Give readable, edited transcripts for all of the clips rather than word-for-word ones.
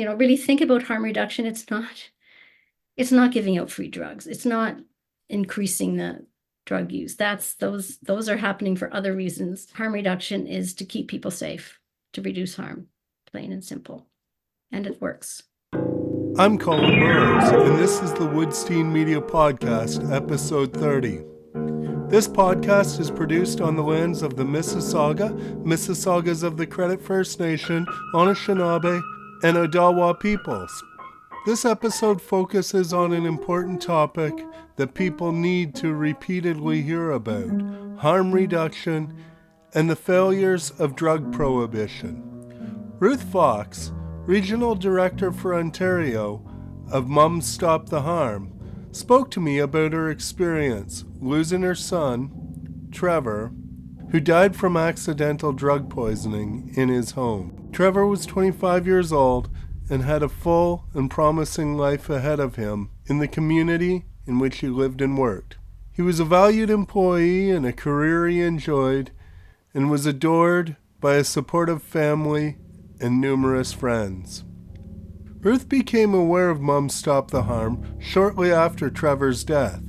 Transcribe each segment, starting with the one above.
really think about harm reduction, it's not giving out free drugs. It's not increasing the drug use. Those are happening for other reasons. Harm reduction is to keep people safe, to reduce harm, plain and simple. And it works. I'm Colin Burrows, and this is the Woodstein Media Podcast, episode 30. This podcast is produced on the lands of the Mississaugas of the Credit First Nation, Anishinaabe, and Odawa peoples. This episode focuses on an important topic that people need to repeatedly hear about: harm reduction and the failures of drug prohibition. Ruth Fox, Regional Director for Ontario of Mums Stop the Harm, spoke to me about her experience losing her son, Trevor, who died from accidental drug poisoning in his home. Trevor was 25 years old and had a full and promising life ahead of him in the community in which he lived and worked. He was a valued employee and a career he enjoyed, and was adored by a supportive family and numerous friends. Ruth became aware of Mums Stop the Harm shortly after Trevor's death,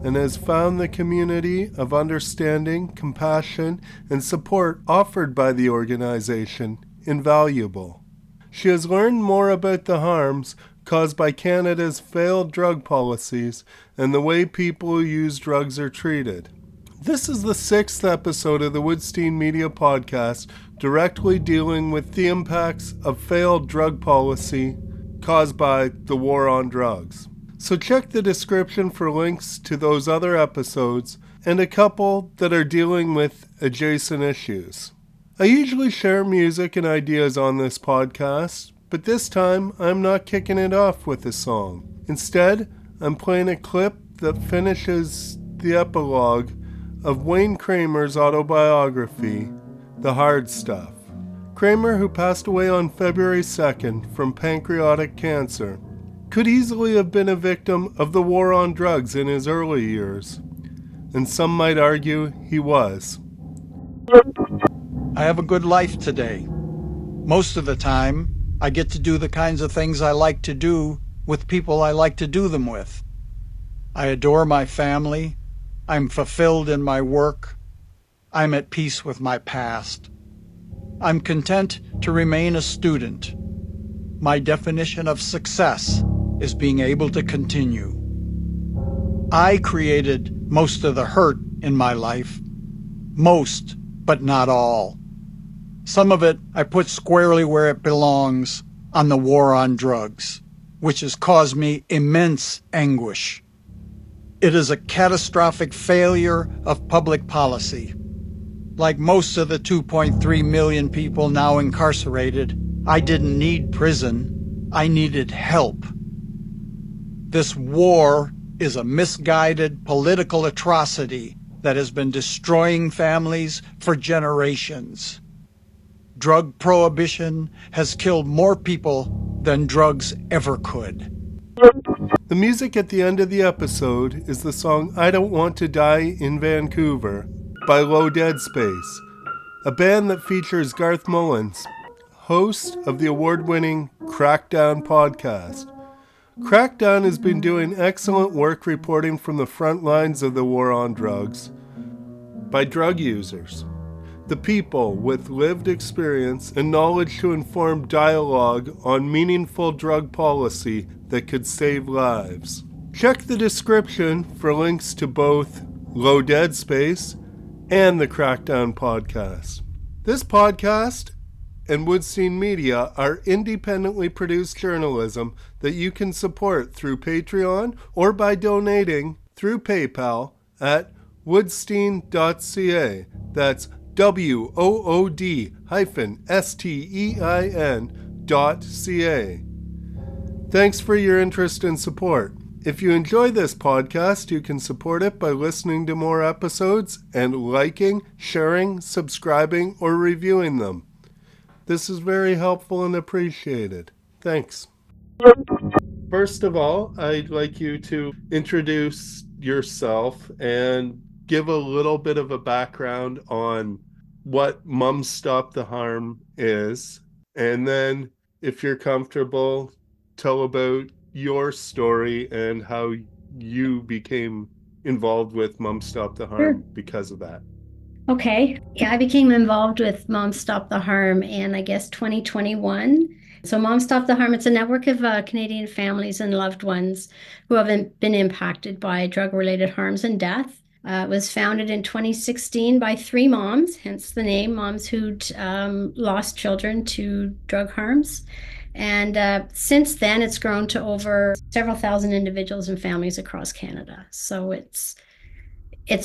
and has found the community of understanding, compassion, and support offered by the organization invaluable. She has learned more about the harms caused by Canada's failed drug policies and the way people who use drugs are treated. This is the 6th episode of the Woodstein Media Podcast, directly dealing with the impacts of failed drug policy caused by the war on drugs. So check the description for links to those other episodes and a couple that are dealing with adjacent issues. I usually share music and ideas on this podcast, but this time I'm not kicking it off with a song. Instead, I'm playing a clip that finishes the epilogue of Wayne Kramer's autobiography, The Hard Stuff. Kramer, who passed away on February 2nd from pancreatic cancer, could easily have been a victim of the war on drugs in his early years, and some might argue he was. I have a good life today. Most of the time, I get to do the kinds of things I like to do with people I like to do them with. I adore my family. I'm fulfilled in my work. I'm at peace with my past. I'm content to remain a student. My definition of success is being able to continue. I created most of the hurt in my life. Most, but not all. Some of it I put squarely where it belongs, on the war on drugs, which has caused me immense anguish. It is a catastrophic failure of public policy. Like most of the 2.3 million people now incarcerated, I didn't need prison. I needed help. This war is a misguided political atrocity that has been destroying families for generations. Drug prohibition has killed more people than drugs ever could. The music at the end of the episode is the song I Don't Want to Die in Vancouver by Low Dead Space, a band that features Garth Mullins, host of the award-winning Crackdown podcast. Crackdown has been doing excellent work reporting from the front lines of the war on drugs by drug users, the people with lived experience and knowledge to inform dialogue on meaningful drug policy that could save lives. Check the description for links to both Low Dead Space and the Crackdown podcast. This podcast and Woodstein Media are independently produced journalism that you can support through Patreon or by donating through PayPal at woodstein.ca. That's wood-stein.ca. Thanks for your interest and support. If you enjoy this podcast, you can support it by listening to more episodes and liking, sharing, subscribing, or reviewing them. This is very helpful and appreciated. Thanks. First of all, I'd like you to introduce yourself and give a little bit of a background on what Mums Stop the Harm is. And then if you're comfortable, tell about your story and how you became involved with Mom Stop the Harm because of that. Okay. Yeah, I became involved with Mom Stop the Harm in, I guess, 2021. So Mom Stop the Harm, it's a network of Canadian families and loved ones who have been impacted by drug-related harms and death. It was founded in 2016 by three moms, hence the name, moms who'd lost children to drug harms. And since then, it's grown to over several thousand individuals and families across Canada. So it's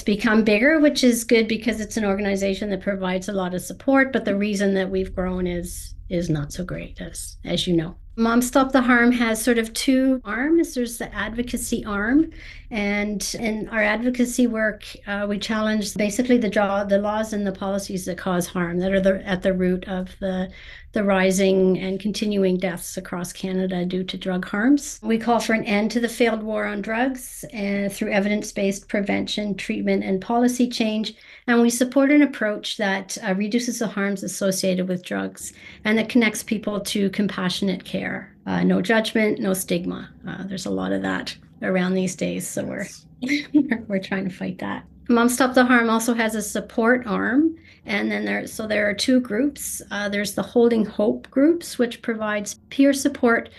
become bigger, which is good because it's an organization that provides a lot of support. But the reason that we've grown is not so great, as you know. Mom Stop the Harm has sort of two arms. There's the advocacy arm, and in our advocacy work, we challenge basically the laws and the policies that cause harm, that are at the root of the rising and continuing deaths across Canada due to drug harms. We call for an end to the failed war on drugs and through evidence-based prevention, treatment, and policy change. And we support an approach that reduces the harms associated with drugs and that connects people to compassionate care. No judgment, no stigma. There's a lot of that around these days, so we're trying to fight that. Mom Stop the Harm also has a support arm, and then there are two groups. There's the Holding Hope groups, which provides peer support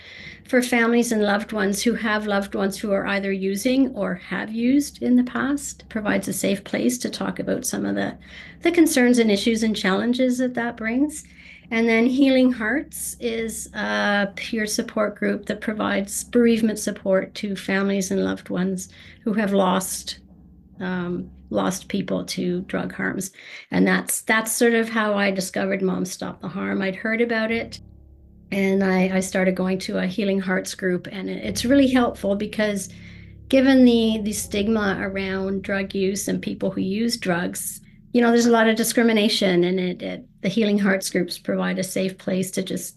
for families and loved ones who have loved ones who are either using or have used in the past. Provides a safe place to talk about some of the concerns and issues and challenges that brings. And then Healing Hearts is a peer support group that provides bereavement support to families and loved ones who have lost people to drug harms. And that's sort of how I discovered Mom Stop the Harm. I'd heard about it, and I started going to a Healing Hearts group, and it's really helpful because given the stigma around drug use and people who use drugs, there's a lot of discrimination, and the Healing Hearts groups provide a safe place to just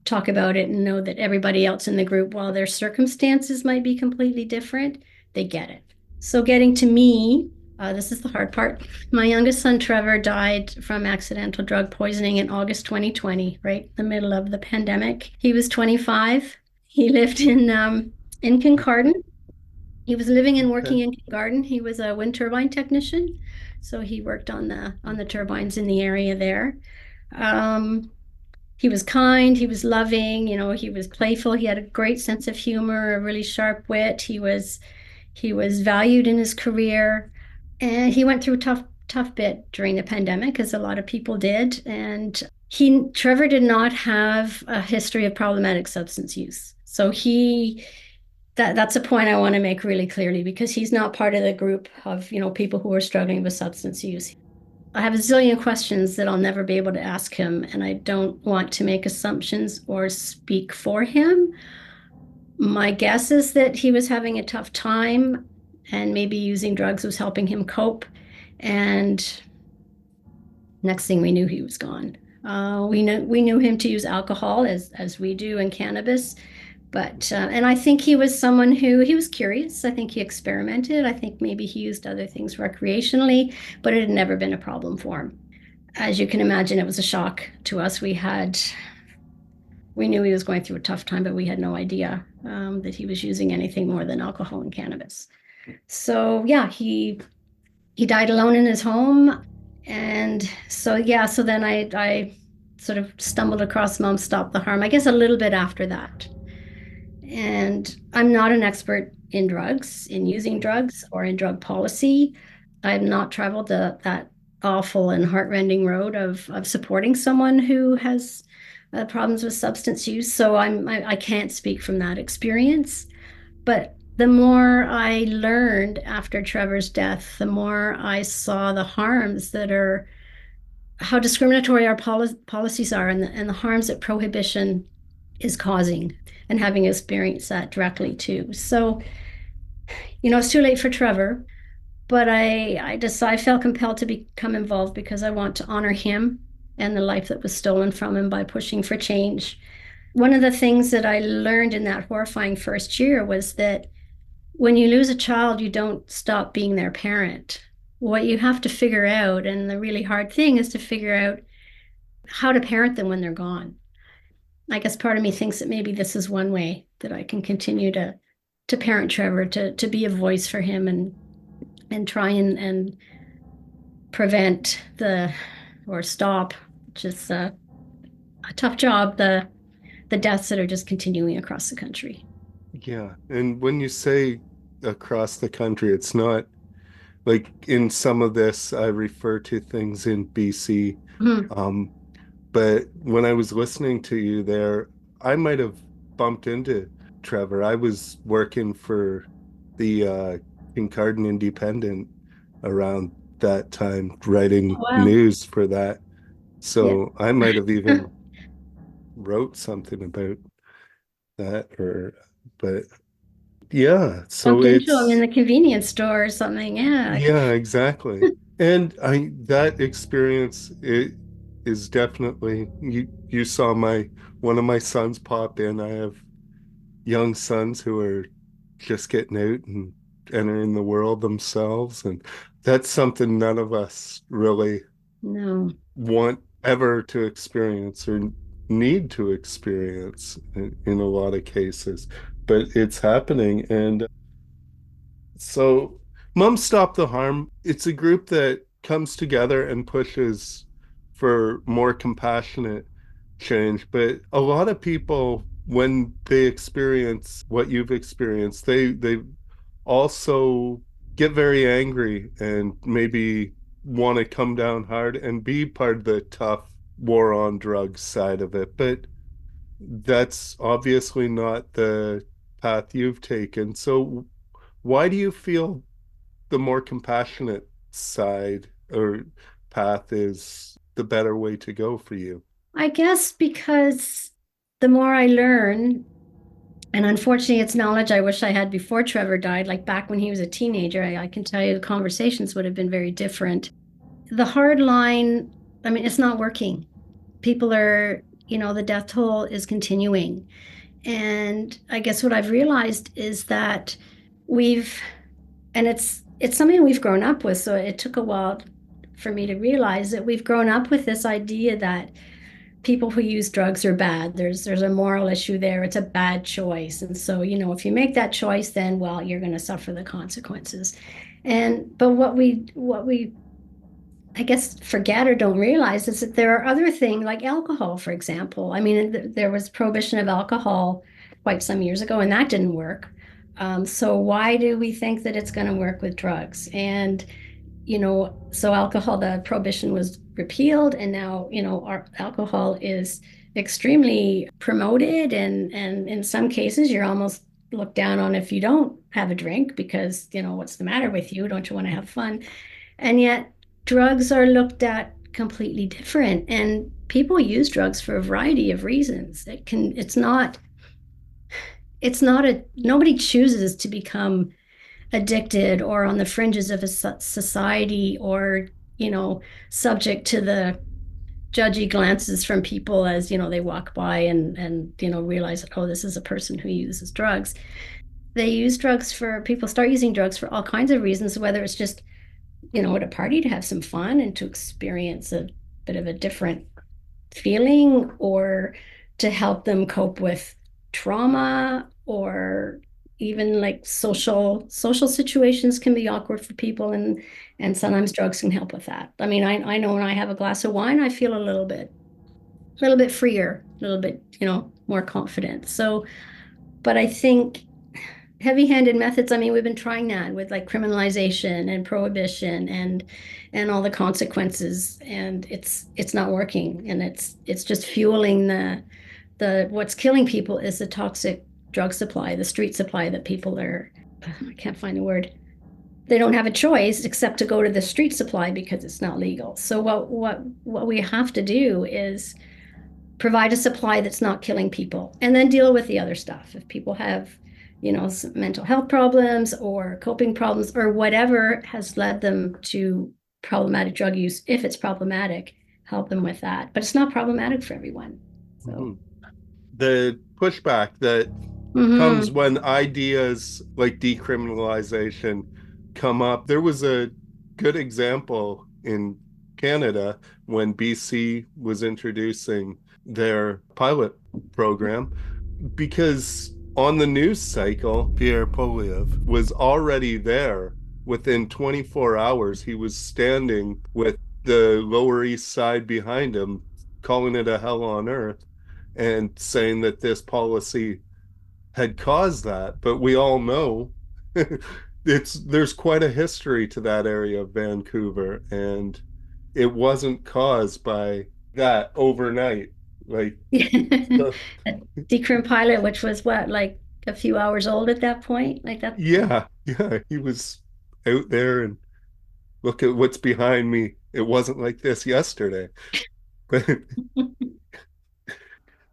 talk about it and know that everybody else in the group, while their circumstances might be completely different, they get it. So getting to me, this is the hard part. My youngest son, Trevor, died from accidental drug poisoning in August 2020, right in the middle of the pandemic. He was 25. He lived in Kincardine. He was living and working in Kincardine. He was a wind turbine technician, so he worked on the turbines in the area there. He was kind, he was loving, he was playful. He had a great sense of humor, a really sharp wit. He was valued in his career, and he went through a tough bit during the pandemic, as a lot of people did. And Trevor did not have a history of problematic substance use. So that's a point I want to make really clearly, because he's not part of the group of, people who are struggling with substance use. I have a zillion questions that I'll never be able to ask him, and I don't want to make assumptions or speak for him. My guess is that he was having a tough time, and maybe using drugs was helping him cope. And next thing we knew, he was gone. We knew him to use alcohol as we do, and cannabis. But and I think he was someone he was curious. I think he experimented. I think maybe he used other things recreationally, but it had never been a problem for him. As you can imagine, it was a shock to us. We knew he was going through a tough time, but we had no idea that he was using anything more than alcohol and cannabis. So yeah, he died alone in his home. And so then I sort of stumbled across Mom Stop the Harm, I guess a little bit after that. And I'm not an expert in drugs, in using drugs, or in drug policy. I've not traveled that awful and heartrending road of supporting someone who has problems with substance use. So I can't speak from that experience. But the more I learned after Trevor's death, the more I saw the harms how discriminatory our policies are, and the harms that prohibition is causing, and having experienced that directly too. So, it's too late for Trevor, but I felt compelled to become involved because I want to honor him and the life that was stolen from him by pushing for change. One of the things that I learned in that horrifying first year was that when you lose a child, you don't stop being their parent. What you have to figure out, and the really hard thing, is to figure out how to parent them when they're gone. I guess part of me thinks that maybe this is one way that I can continue to parent Trevor, to be a voice for him and try and prevent or stop, which is a tough job, the deaths that are just continuing across the country. Yeah. And when you say across the country, it's not like in some of this, I refer to things in BC. Mhm. Um, but when I was listening to you there, I might have bumped into Trevor. I was working for the Kincardine Independent around that time, writing Wow. news for that. Yeah. So I might have even wrote something about that but yeah, so Bumped into him in it's the convenience store or something. Yeah. yeah, exactly. And I that experience it is definitely you saw my one of my sons pop in. I have young sons who are just getting out and entering the world themselves, and that's something none of us really No. want ever to experience or need to experience in a lot of cases. But it's happening, and so, Mom Stop the Harm, it's a group that comes together and pushes for more compassionate change. But a lot of people, when they experience what you've experienced, they also get very angry and maybe want to come down hard and be part of the tough war on drugs side of it. But that's obviously not the path you've taken. So why do you feel the more compassionate side or path is the better way to go for you? I guess because the more I learn, and unfortunately, it's knowledge I wish I had before Trevor died, like back when he was a teenager, I can tell you the conversations would have been very different. The hard line, I mean, it's not working. People are, the death toll is continuing. And I guess what I've realized is that we've, and it's something we've grown up with. So it took a while for me to realize that we've grown up with this idea that people who use drugs are bad. There's a moral issue there. It's a bad choice. And so, if you make that choice, then well, you're going to suffer the consequences. But what we I guess forget or don't realize is that there are other things like alcohol, for example. I mean, there was prohibition of alcohol quite some years ago, and that didn't work. So why do we think that it's going to work with drugs? And so alcohol, the prohibition was repealed, and now, our alcohol is extremely promoted, and in some cases, you're almost looked down on if you don't have a drink because, what's the matter with you? Don't you want to have fun? And yet, drugs are looked at completely different, and people use drugs for a variety of reasons. It's not nobody chooses to become addicted or on the fringes of a society or, you know, subject to the judgy glances from people as, they walk by and, realize that, oh, this is a person who uses drugs. They use drugs for people start using drugs for all kinds of reasons, whether it's just, at a party to have some fun and to experience a bit of a different feeling or to help them cope with trauma or even like social situations can be awkward for people and sometimes drugs can help with that. I mean, I know when I have a glass of wine, I feel a little bit freer, a little bit, more confident. So, but I think heavy-handed methods, I mean, we've been trying that with like criminalization and prohibition and all the consequences, and it's not working, and it's just fueling the what's killing people is the toxic drug supply, the street supply that people are, I can't find the word. They don't have a choice except to go to the street supply because it's not legal. So what we have to do is provide a supply that's not killing people and then deal with the other stuff. If people have, some mental health problems or coping problems or whatever has led them to problematic drug use, if it's problematic, help them with that. But it's not problematic for everyone. So, Mhm. The pushback that comes mhm. when ideas like decriminalization come up. There was a good example in Canada when BC was introducing their pilot program, because on the news cycle, Pierre Poilievre was already there. Within 24 hours, he was standing with the Lower East Side behind him, calling it a hell on earth and saying that this policy had caused that. But we all know there's quite a history to that area of Vancouver, and it wasn't caused by that overnight. Like, A decrim pilot, which was what, like a few hours old at that point, like that. yeah, he was out there, and look at what's behind me. It wasn't like this yesterday. But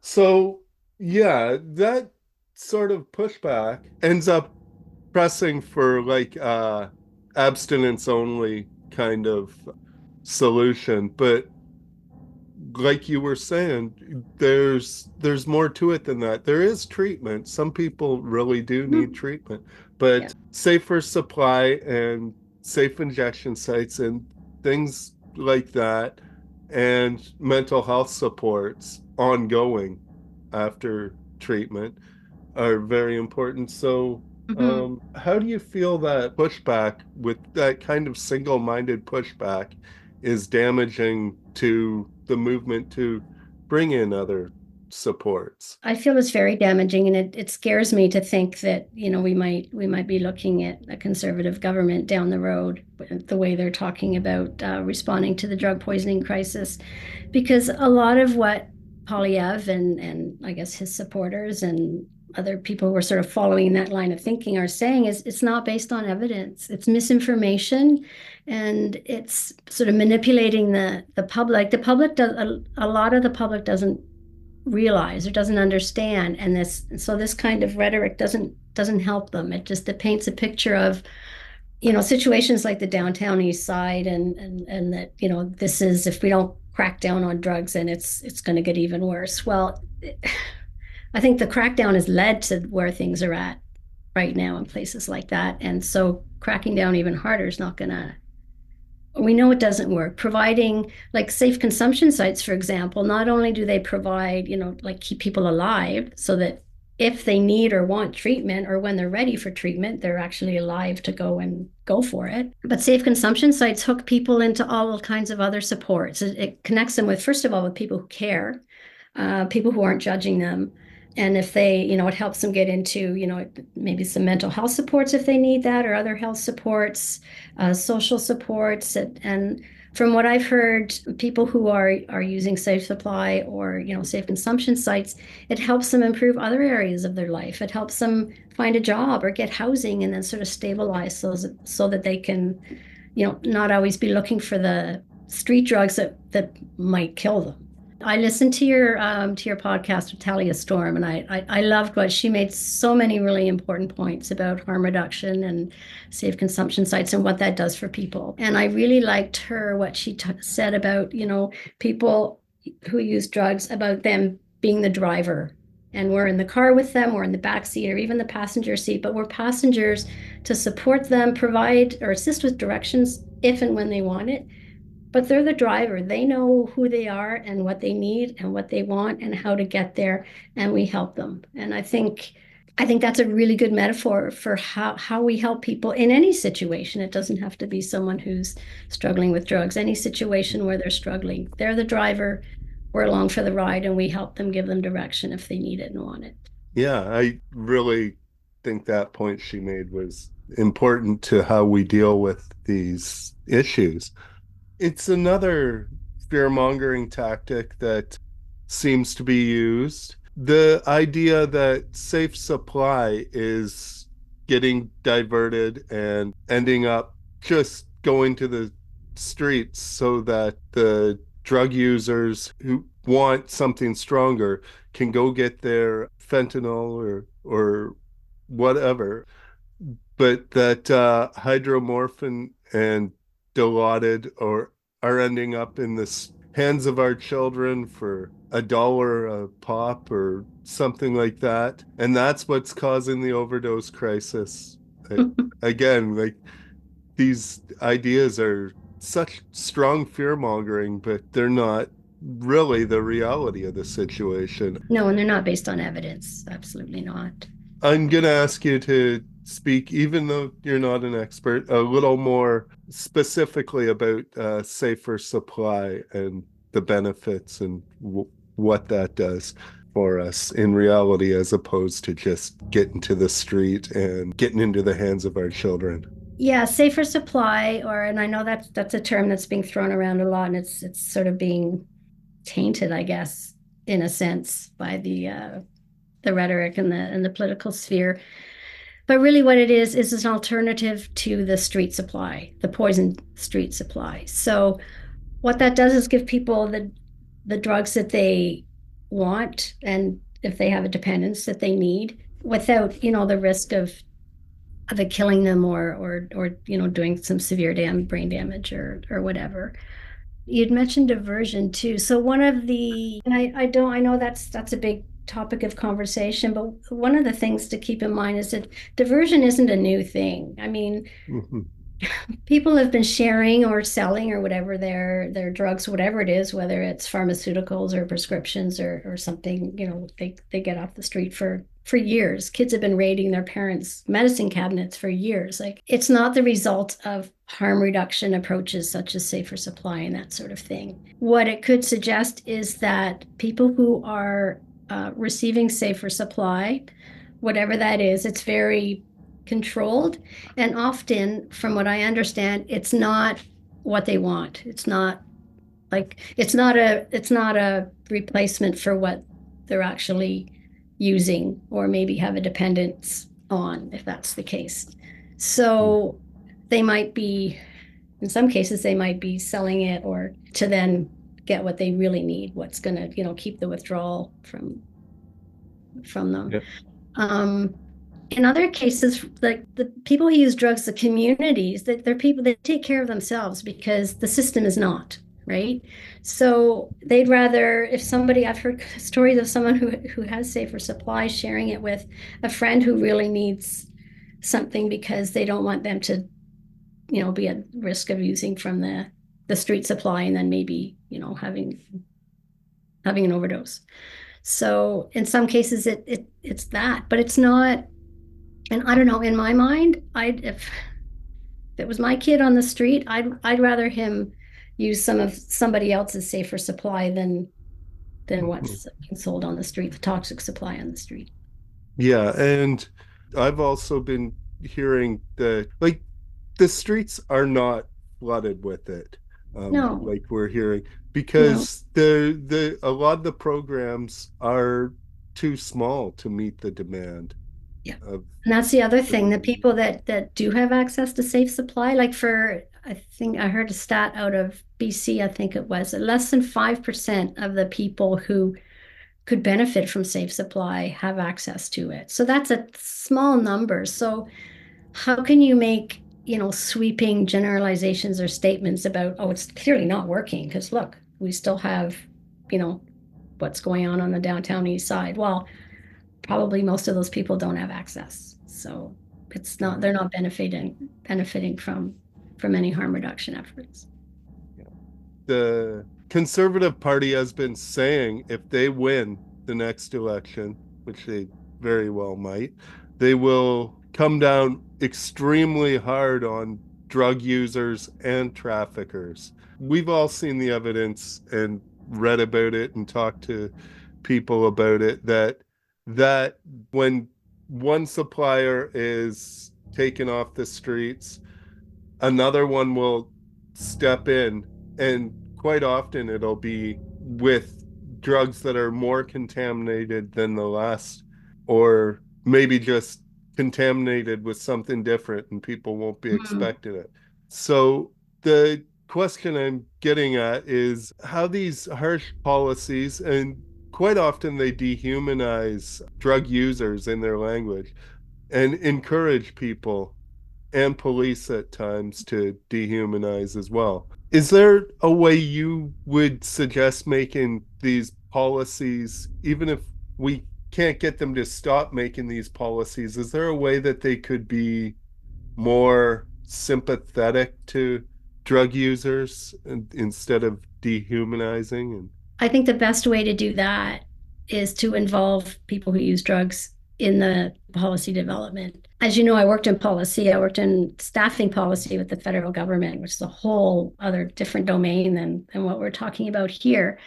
so, yeah, that sort of pushback ends up pressing for like abstinence only kind of solution. But like you were saying, there's more to it than that. There is treatment. Some people really do need treatment, Yeah. but safer supply and safe injection sites and things like that, and mental health supports ongoing after treatment are very important. So, Mhm. how do you feel that pushback, with that kind of single-minded pushback, is damaging to the movement to bring in other supports? I feel it's very damaging, and it scares me to think that, we might be looking at a conservative government down the road, the way they're talking about responding to the drug poisoning crisis, because a lot of what Poilievre and I guess his supporters and other people who are sort of following that line of thinking are saying is it's not based on evidence. It's misinformation, and it's sort of manipulating the public. The public does a lot of the public doesn't realize or doesn't understand, and this kind of rhetoric doesn't help them. It paints a picture of situations like the downtown east side, and that this is, if we don't crack down on drugs, and it's going to get even worse. Well, I think the crackdown has led to where things are at right now in places like that, and so cracking down even harder is not going to. We know it doesn't work. Providing like safe consumption sites, for example, not only do they provide, like keep people alive so that if they need or want treatment, or when they're ready for treatment, they're actually alive to go for it. But safe consumption sites hook people into all kinds of other supports. It connects them with, first of all, with people who care, people who aren't judging them. And if they, it helps them get into, maybe some mental health supports if they need that, or other health supports, social supports. And from what I've heard, people who are using safe supply or, safe consumption sites, it helps them improve other areas of their life. It helps them find a job or get housing, and then sort of stabilize so that they can, not always be looking for the street drugs that might kill them. I listened to your podcast with Talia Storm, and I loved what she made. So many really important points about harm reduction and safe consumption sites and what that does for people. And I really liked what she said about people who use drugs, about them being the driver, and we're in the car with them, we're in the back seat or even the passenger seat, but we're passengers to support them, provide or assist with directions if and when they want it. But they're the driver. They know who they are and what they need and what they want and how to get there, and we help them. And I think that's a really good metaphor for how we help people in any situation. It doesn't have to be someone who's struggling with drugs. Any situation where they're struggling, they're the driver, we're along for the ride, and we help them, give them direction if they need it and want it. Yeah, I really think that point she made was important to how we deal with these issues. It's another fear-mongering tactic that seems to be used. The idea that safe supply is getting diverted and ending up just going to the streets so that the drug users who want something stronger can go get their fentanyl or whatever. But that hydromorphine and Dilaudid or are ending up in the hands of our children for $1 a pop or something like that, and that's what's causing the overdose crisis. Again, like, these ideas are such strong fear mongering, but they're not really the reality of the situation. No, and they're not based on evidence. Absolutely not. I'm going to ask you to speak, even though you're not an expert, a little more specifically about safer supply and the benefits and what that does for us in reality, as opposed to just getting to the street and getting into the hands of our children. Yeah, safer supply, and I know that's a term that's being thrown around a lot, and it's sort of being tainted, I guess, in a sense, by the rhetoric and the political sphere. But really what it is an alternative to the street supply, the poison street supply. So what that does is give people the drugs that they want, and if they have a dependence that they need, without, the risk of it killing them or doing some severe brain damage or whatever. You'd mentioned diversion too. So one of the, and I know that's a big topic of conversation, but one of the things to keep in mind is that diversion isn't a new thing. I mean, people have been sharing or selling or whatever their drugs, whatever it is, whether it's pharmaceuticals or prescriptions or something, they get off the street for years. Kids have been raiding their parents' medicine cabinets for years. Like, it's not the result of harm reduction approaches such as safer supply and that sort of thing. What it could suggest is that people who are receiving safer supply, whatever that is, it's very controlled, and often, from what I understand, it's not what they want. It's not a replacement for what they're actually using or maybe have a dependence on, if that's the case. So they might be, in some cases, they might be selling it or to then get what they really need, what's going to, keep the withdrawal from them. Yep. In other cases, like the people who use drugs, the communities, they're people that take care of themselves because the system is not, right? So they'd rather, I've heard stories of someone who has safer supply sharing it with a friend who really needs something because they don't want them to, be at risk of using from the street supply and then maybe, having an overdose. So in some cases it's that, but it's not. And I don't know, in my mind, if it was my kid on the street, I'd rather him use somebody else's safer supply than what's being sold on the street, the toxic supply on the street. Yeah, and I've also been hearing that, like, the streets are not flooded with it. No. Like we're hearing, because a lot of the programs are too small to meet the demand. Yeah. And that's the other thing, the people that do have access to safe supply, like I think I heard a stat out of BC, I think it was, less than 5% of the people who could benefit from safe supply have access to it. So that's a small number. So how can you make, sweeping generalizations or statements about, it's clearly not working because look, we still have, what's going on the downtown east side. Well, probably most of those people don't have access. So they're not benefiting from any harm reduction efforts. The Conservative Party has been saying if they win the next election, which they very well might, they will come down extremely hard on drug users and traffickers. We've all seen the evidence and read about it and talked to people about it, that when one supplier is taken off the streets, another one will step in, and quite often it'll be with drugs that are more contaminated than the last, or maybe just contaminated with something different, and people won't be expecting it. So the question I'm getting at is how these harsh policies, and quite often they dehumanize drug users in their language and encourage people and police at times to dehumanize as well. Is there a way you would suggest making these policies, even if we can't get them to stop making these policies, is there a way that they could be more sympathetic to drug users instead of dehumanizing? I think the best way to do that is to involve people who use drugs in the policy development. As you know, I worked in policy. I worked in staffing policy with the federal government, which is a whole other different domain than what we're talking about here.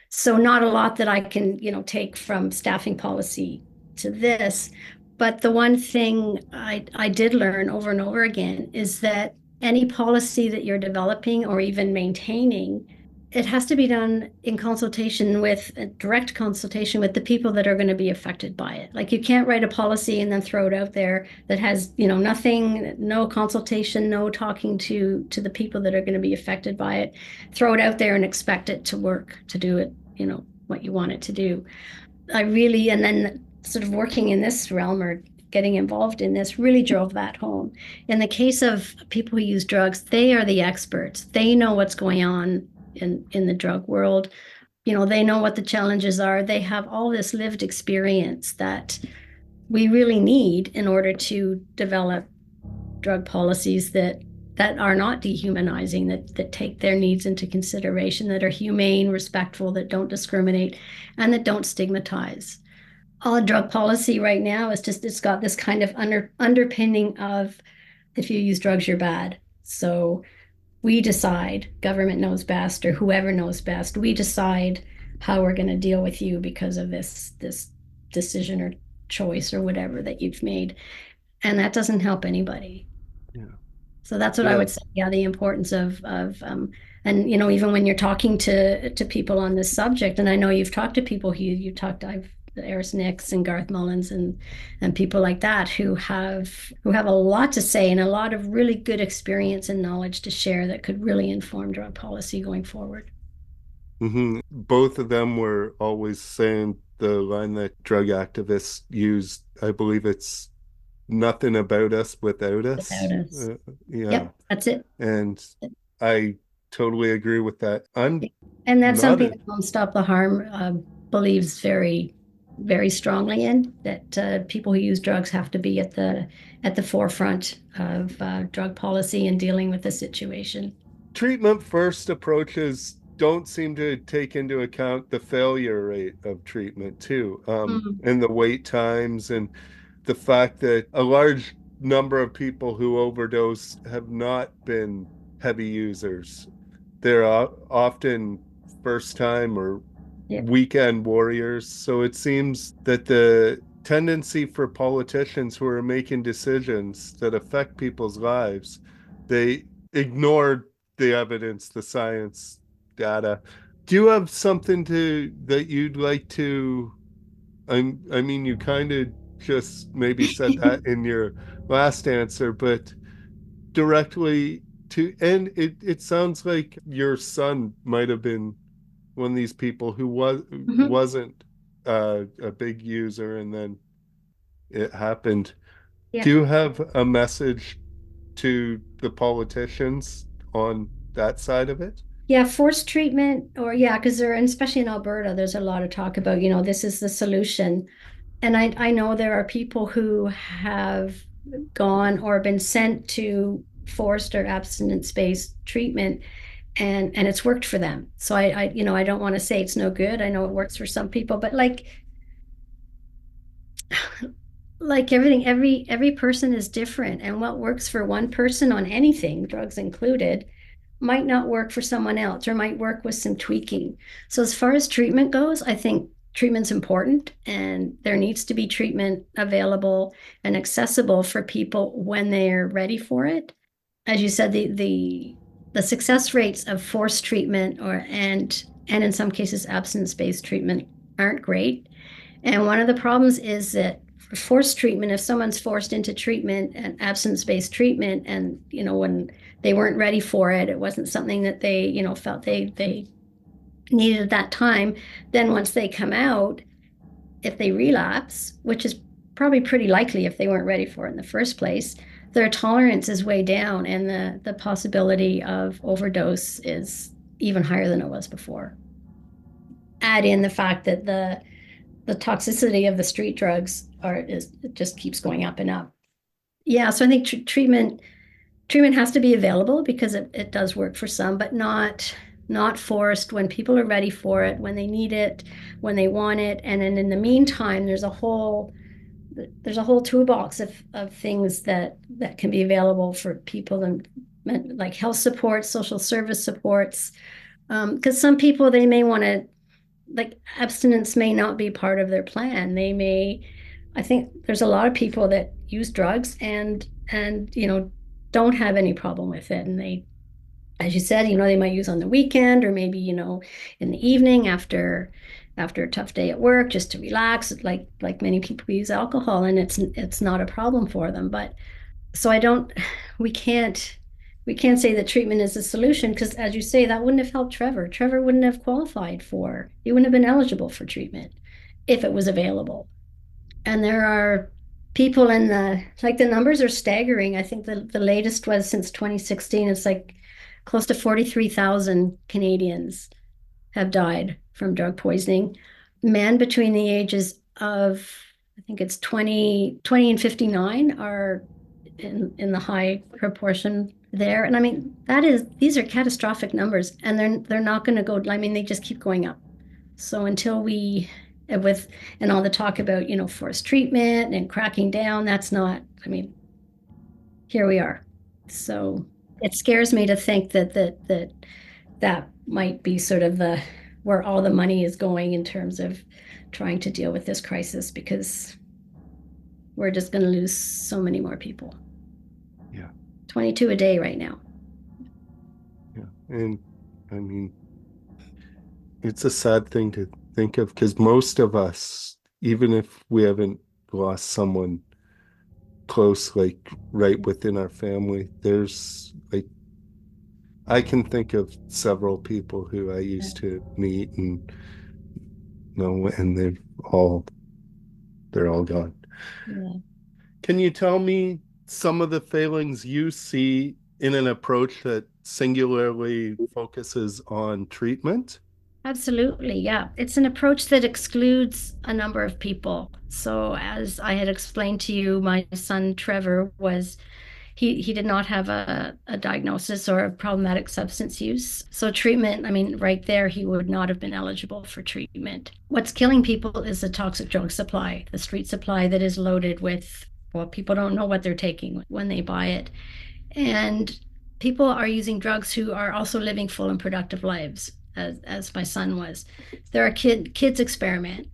So not a lot that I can, take from staffing policy to this. But the one thing I did learn over and over again is that any policy that you're developing or even maintaining, it has to be done in consultation with direct consultation with the people that are going to be affected by it. Like you can't write a policy and then throw it out there that has, nothing, no consultation, no talking to the people that are going to be affected by it. Throw it out there and expect it to work, to do it, what you want it to do. And then sort of working in this realm or getting involved in this really drove that home. In the case of people who use drugs, they are the experts. They know what's going on in the drug world. They know what the challenges are. They have all this lived experience that we really need in order to develop drug policies that are not dehumanizing, that take their needs into consideration, that are humane, respectful, that don't discriminate, and that don't stigmatize. All drug policy right now is just, it's got this kind of underpinning of, if you use drugs, you're bad. So we decide, government knows best, or whoever knows best, we decide how we're going to deal with you because of this decision or choice or whatever that you've made. And that doesn't help anybody. Yeah. So that's what I would say. Yeah, the importance of and even when you're talking to people on this subject, and I know you've talked to people who you talked to, Eris Nix and Garth Mullins and people like that who have a lot to say and a lot of really good experience and knowledge to share that could really inform drug policy going forward. Mm-hmm. Both of them were always saying the line that drug activists use. I believe it's nothing about us without us. Without us. Yeah. Yep, that's it. And I totally agree with that. And that's something that Don't Stop the Harm believes very, very strongly in, that people who use drugs have to be at the forefront of drug policy and dealing with the situation. Treatment first approaches don't seem to take into account the failure rate of treatment too, and the wait times, and the fact that a large number of people who overdose have not been heavy users. They're often first time or weekend warriors. So it seems that the tendency for politicians who are making decisions that affect people's lives, they ignore the evidence, the science, data. Do you have something that you'd like to, I mean, you kind of just maybe said that in your last answer, but directly to, and it sounds like your son might have been one of these people who wasn't a big user, and then it happened. Yeah. Do you have a message to the politicians on that side of it? Yeah, forced treatment, because especially in Alberta, there's a lot of talk about, this is the solution. And I know there are people who have gone or been sent to forced or abstinence-based treatment, and it's worked for them. So I don't want to say it's no good. I know it works for some people, but like everything, every person is different, and what works for one person on anything, drugs included, might not work for someone else, or might work with some tweaking. So as far as treatment goes, I think treatment's important, and there needs to be treatment available and accessible for people when they're ready for it. As you said, the success rates of forced treatment and in some cases abstinence-based treatment aren't great. And one of the problems is that for forced treatment, if someone's forced into treatment and abstinence-based treatment, and when they weren't ready for it, it wasn't something that they felt they needed at that time, then once they come out, if they relapse, which is probably pretty likely if they weren't ready for it in the first place, their tolerance is way down, and the possibility of overdose is even higher than it was before. Add in the fact that the toxicity of the street drugs it just keeps going up and up. Yeah, so I think treatment has to be available because it does work for some, but not not forced, when people are ready for it, when they need it, when they want it. And then in the meantime, there's a whole toolbox of things that can be available for people, and like health supports, social service supports. Because some people, they may want to, like, abstinence may not be part of their plan. I think there's a lot of people that use drugs and don't have any problem with it. And they, as you said, they might use on the weekend, or maybe, in the evening after a tough day at work, just to relax, like many people use alcohol, and it's not a problem for them. But so we can't say that treatment is a solution, because, as you say, that wouldn't have helped Trevor. Trevor wouldn't have qualified he wouldn't have been eligible for treatment if it was available. And there are people the numbers are staggering. I think the latest was, since 2016, it's like close to 43,000 Canadians have died from drug poisoning. Men between the ages of, I think it's 20 and 59 are in the high proportion there. And I mean, these are catastrophic numbers, and they're not going to go, I mean, they just keep going up. So until and all the talk about, forced treatment and cracking down, that's not, I mean, here we are. So it scares me to think that might be sort of where all the money is going in terms of trying to deal with this crisis, because we're just going to lose so many more people. Yeah. 22 a day right now. Yeah. And I mean, it's a sad thing to think of, because most of us, even if we haven't lost someone close, like right within our family, there's like, I can think of several people who I used to meet, and and they're all gone. Yeah. Can you tell me some of the failings you see in an approach that singularly focuses on treatment? Absolutely, yeah. It's an approach that excludes a number of people. So, as I had explained to you, my son Trevor he did not have a diagnosis or a problematic substance use. So treatment, I mean, right there, he would not have been eligible for treatment. What's killing people is the toxic drug supply, the street supply that is loaded with, well, people don't know what they're taking when they buy it. And people are using drugs who are also living full and productive lives, as my son was. There are kids experiment,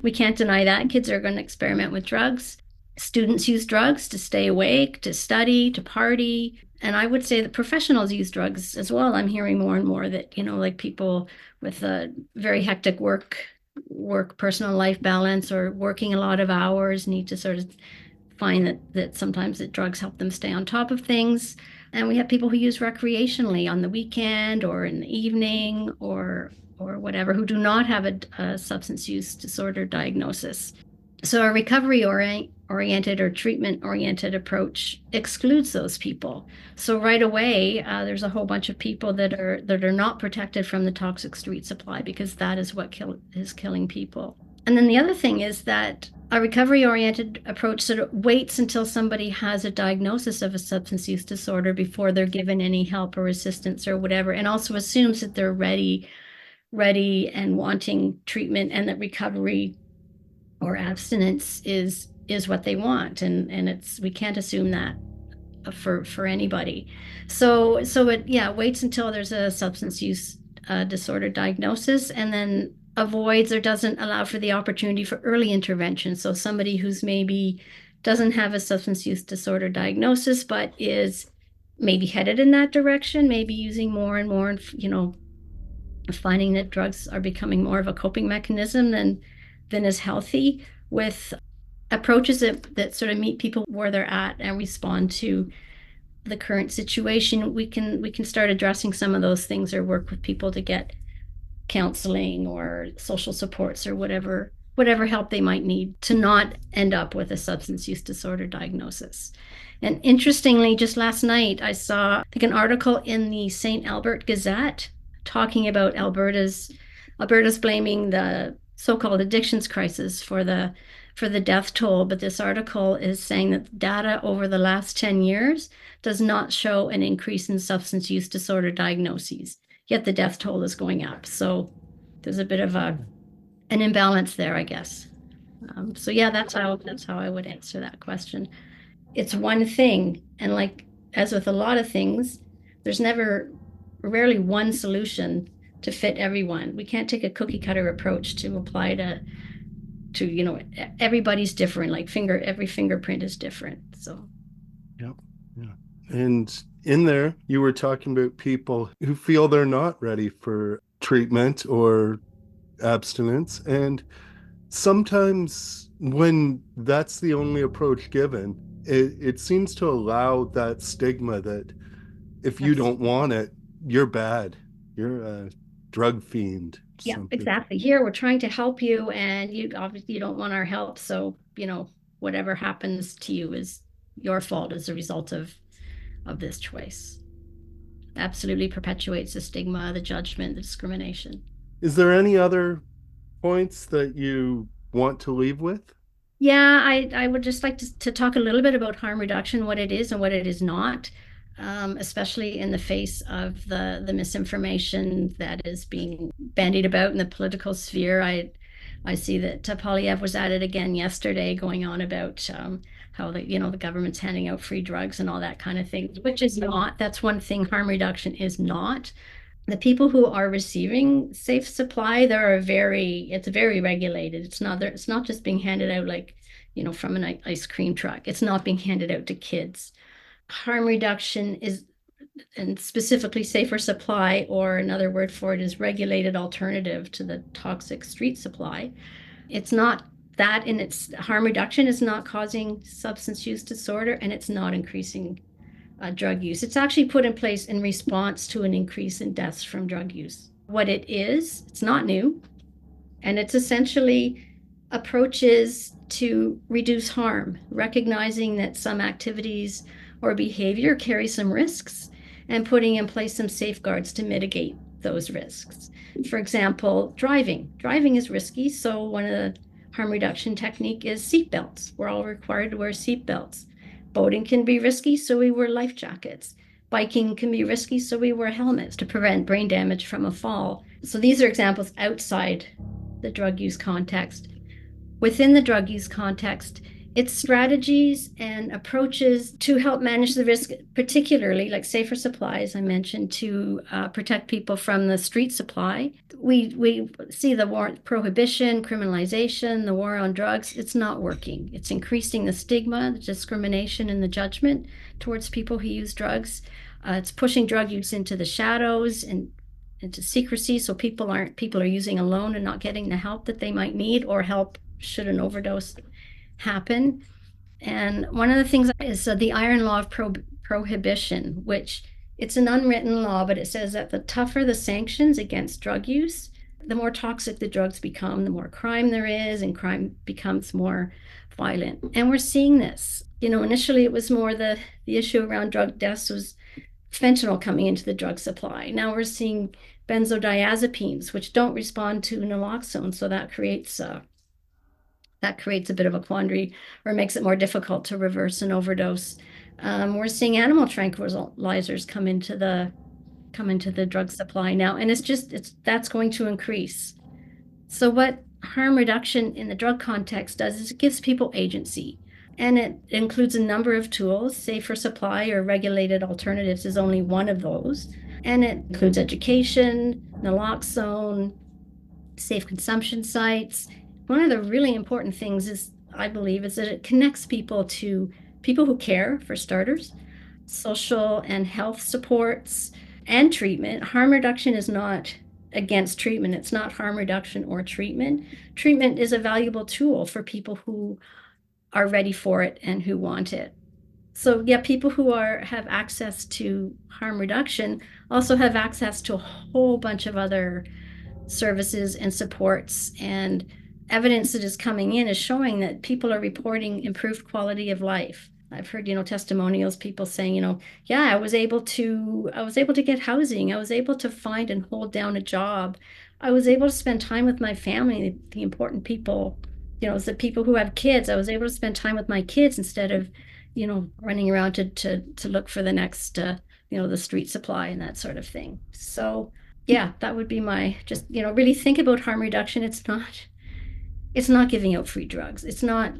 we can't deny that. Kids are going to experiment with drugs. Students use drugs to stay awake, to study, to party. And I would say that professionals use drugs as well. I'm hearing more and more that, like people with a very hectic work personal life balance, or working a lot of hours, need to sort of find that sometimes that drugs help them stay on top of things. And we have people who use recreationally on the weekend or in the evening or whatever, who do not have a substance use disorder diagnosis. So a recovery oriented or treatment oriented approach excludes those people. So right away, there's a whole bunch of people that are not protected from the toxic street supply, because that is what is killing people. And then the other thing is that a recovery oriented approach sort of waits until somebody has a diagnosis of a substance use disorder before they're given any help or assistance or whatever, and also assumes that they're ready and wanting treatment, and that recovery or abstinence is what they want, and we can't assume that for anybody. So it waits until there's a substance use disorder diagnosis, and then avoids or doesn't allow for the opportunity for early intervention. So somebody who's maybe doesn't have a substance use disorder diagnosis, but is maybe headed in that direction, maybe using more and more, finding that drugs are becoming more of a coping mechanism than is healthy, with approaches that sort of meet people where they're at and respond to the current situation. We can start addressing some of those things, or work with people to get counseling or social supports or whatever help they might need to not end up with a substance use disorder diagnosis. And interestingly, just last night, I saw, I think, an article in the St. Albert Gazette talking about Alberta's blaming the so-called addictions crisis for the death toll. But this article is saying that data over the last 10 years does not show an increase in substance use disorder diagnoses. yet the death toll is going up. So there's a bit of an imbalance there, I guess. So yeah, that's how I would answer that question. It's one thing, and like as with a lot of things, there's rarely one solution to fit everyone. We can't take a cookie cutter approach to apply to everybody's different. Like every fingerprint is different. So yeah. And in there, you were talking about people who feel they're not ready for treatment or abstinence. And sometimes when that's the only approach given, it seems to allow that stigma that if you don't want it, you're bad. You're a drug fiend. Yeah, something. exactly. Here we're trying to help you, and you obviously don't want our help. So, whatever happens to you is your fault as a result of this choice. Absolutely perpetuates the stigma, the judgment, the discrimination. Is there any other points that you want to leave with? Yeah, I would just like to talk a little bit about harm reduction, what it is and what it is not, especially in the face of the misinformation that is being bandied about in the political sphere. I see that Poilievre was at it again yesterday, going on about how the government's handing out free drugs and all that kind of thing, which is not. That's one thing harm reduction is not. The people who are receiving safe supply, it's very regulated. It's not just being handed out like, from an ice cream truck. It's not being handed out to kids. Harm reduction is, and specifically safer supply, or another word for it is regulated alternative to the toxic street supply. It's not that in its harm reduction is not causing substance use disorder, and it's not increasing drug use. It's actually put in place in response to an increase in deaths from drug use. What it is, it's not new, and it's essentially approaches to reduce harm, recognizing that some activities or behavior carry some risks and putting in place some safeguards to mitigate those risks. For example, driving. Driving is risky, so one of the harm reduction technique is seatbelts. We're all required to wear seatbelts. Boating can be risky, so we wear life jackets. Biking can be risky, so we wear helmets to prevent brain damage from a fall. So these are examples outside the drug use context. Within the drug use context, it's strategies and approaches to help manage the risk, particularly like safer supply, as I mentioned, to protect people from the street supply. We see the war, prohibition, criminalization, the war on drugs. It's not working. It's increasing the stigma, the discrimination, and the judgment towards people who use drugs. It's pushing drug use into the shadows and into secrecy, so people are using alone and not getting the help that they might need, or help should an overdose happen. And one of the things is the iron law of prohibition, which it's an unwritten law, but it says that the tougher the sanctions against drug use, the more toxic the drugs become, the more crime there is, and crime becomes more violent. And we're seeing this. Initially it was more the issue around drug deaths was fentanyl coming into the drug supply. Now we're seeing benzodiazepines, which don't respond to naloxone, so that creates a bit of a quandary, or makes it more difficult to reverse an overdose. We're seeing animal tranquilizers come into the drug supply now, and that's going to increase. So what harm reduction in the drug context does is it gives people agency, and it includes a number of tools. Safer supply or regulated alternatives is only one of those, and it includes education, naloxone, safe consumption sites. One of the really important things is, I believe, is that it connects people to people who care, for starters, social and health supports, and treatment. Harm reduction is not against treatment. It's not harm reduction or treatment. Treatment is a valuable tool for people who are ready for it and who want it. So yeah, people who have access to harm reduction also have access to a whole bunch of other services and supports, and evidence that is coming in is showing that people are reporting improved quality of life. I've heard, testimonials, people saying, yeah, I was able to get housing. I was able to find and hold down a job. I was able to spend time with my family, the important people, the people who have kids. I was able to spend time with my kids instead of, running around to look for the next, the street supply and that sort of thing. So Yeah, that would be my, just, really think about harm reduction. It's not giving out free drugs. It's not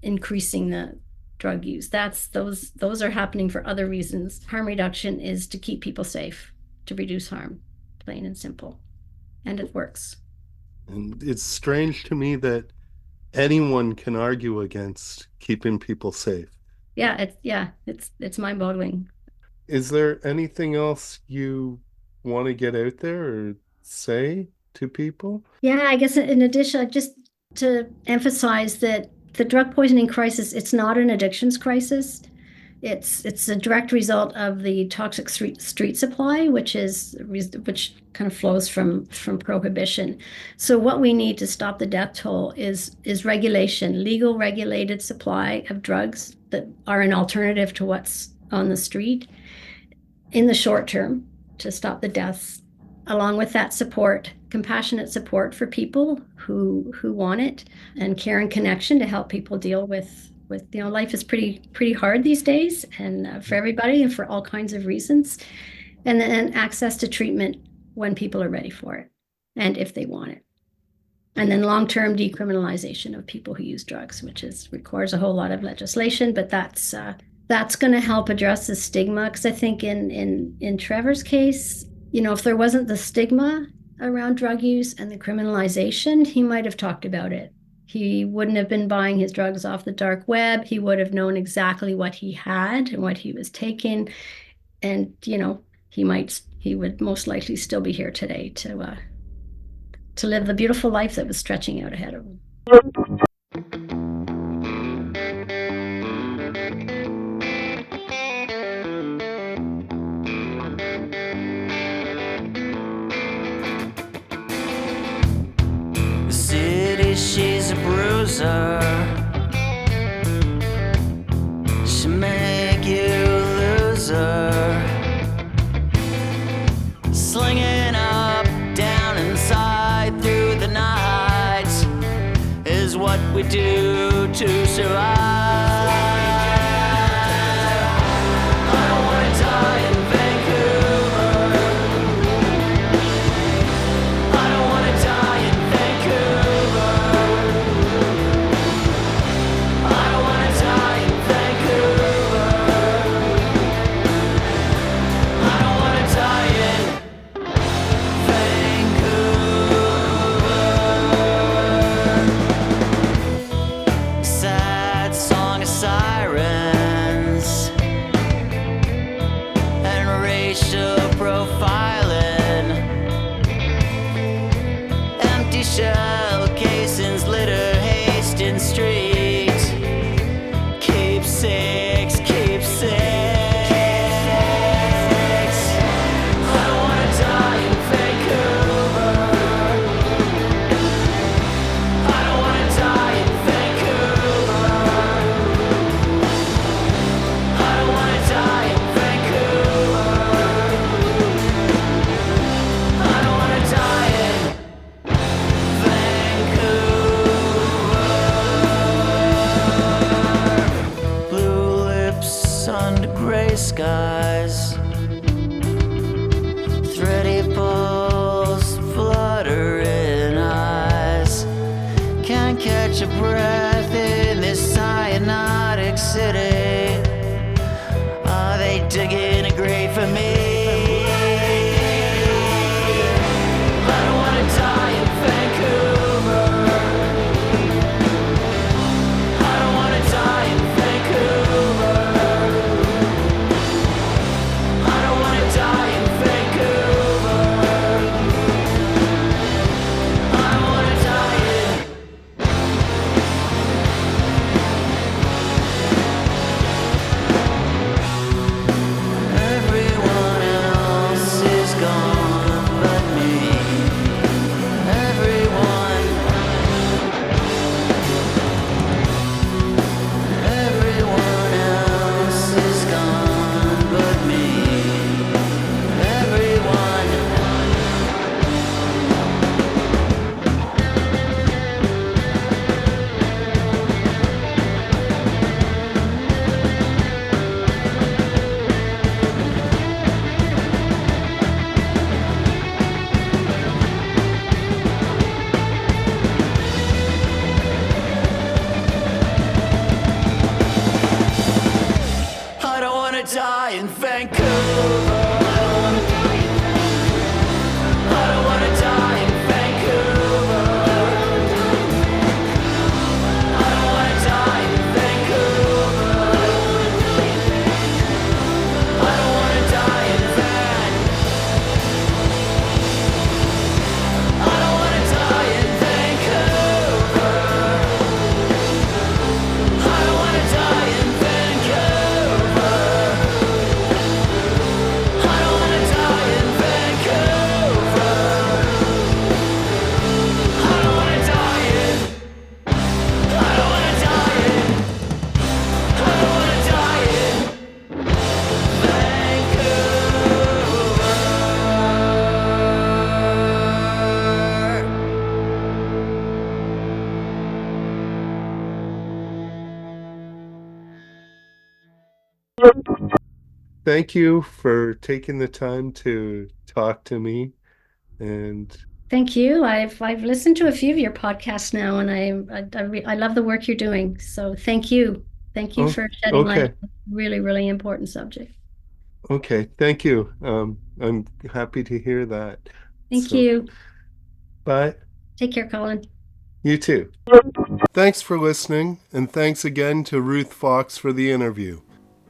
increasing the drug use. Those are happening for other reasons. Harm reduction is to keep people safe, to reduce harm, plain and simple. And it works. And it's strange to me that anyone can argue against keeping people safe. Yeah, it's mind-boggling. Is there anything else you want to get out there or say to people? Yeah, I guess in addition, just to emphasize that the drug poisoning crisis, it's not an addictions crisis. It's a direct result of the toxic street supply, which kind of flows from prohibition. So what we need to stop the death toll is regulation, legal regulated supply of drugs that are an alternative to what's on the street in the short term to stop the deaths. Along with that support, compassionate support for people who want it, and care and connection to help people deal with life is pretty hard these days, and for everybody and for all kinds of reasons. And then access to treatment when people are ready for it and if they want it. And then long-term decriminalization of people who use drugs, which requires a whole lot of legislation, but that's going to help address the stigma. Because I think in Trevor's case, if there wasn't the stigma around drug use and the criminalization, he might have talked about it. He wouldn't have been buying his drugs off the dark web. He would have known exactly what he had and what he was taking. And, he would most likely still be here today to live the beautiful life that was stretching out ahead of him. She's a bruiser. She'll make you a loser. Slinging up, down, inside, through the night is what we do to survive. I don't wanna die in Vancouver. I don't wanna die in Vancouver. I don't wanna die in Vancouver. I don't wanna die in Vancouver. Sad song of sirens and racial profiling. Empty shell casings litter Hastings Street. Keepsakes, keepsakes. I don't wanna die in Vancouver. I don't wanna die in Vancouver. I don't wanna die in Vancouver. I don't wanna die in Vancouver. Blue lips under gray skies. Thready pulse, fluttering eyes. Can't catch a breath in this cyanotic city. Are they digging a grave for me? I don't wanna die in Vancouver. I don't wanna die in Vancouver. I don't wanna die in Vancouver. I don't wanna die in die in Vancouver. I don't wanna die in Vancouver. I don't wanna die in Vancouver. I don't wanna die in Van. I don't wanna die in Vancouver. I don't wanna die in Vancouver. I don't wanna die in Vancouver. I don't wanna die in. I don't wanna die in. I don't wanna die in Vancouver. Thank you for taking the time to talk to me. And Thank you. I've listened to a few of your podcasts now, and I love the work you're doing. So thank you. Thank you Oh, for shedding light okay. on a really, really important subject. Okay, thank you. I'm happy to hear that. Thank So, you. bye. Take care, Colin. You too. Thanks for listening, and thanks again to Ruth Fox for the interview.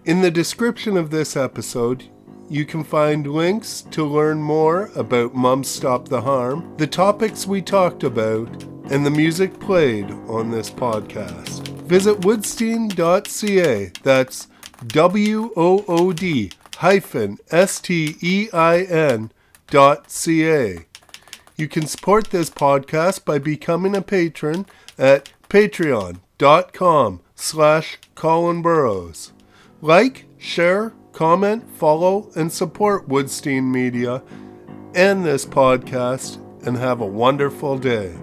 In the description of this episode, you can find links to learn more about Mums Stop the Harm, the topics we talked about, and the music played on this podcast. Visit woodstein.ca, that's WOOD-STEIN.ca. You can support this podcast by becoming a patron at patreon.com/Colin Burrows. Like, share, comment, follow, and support Woodstein Media and this podcast, and have a wonderful day.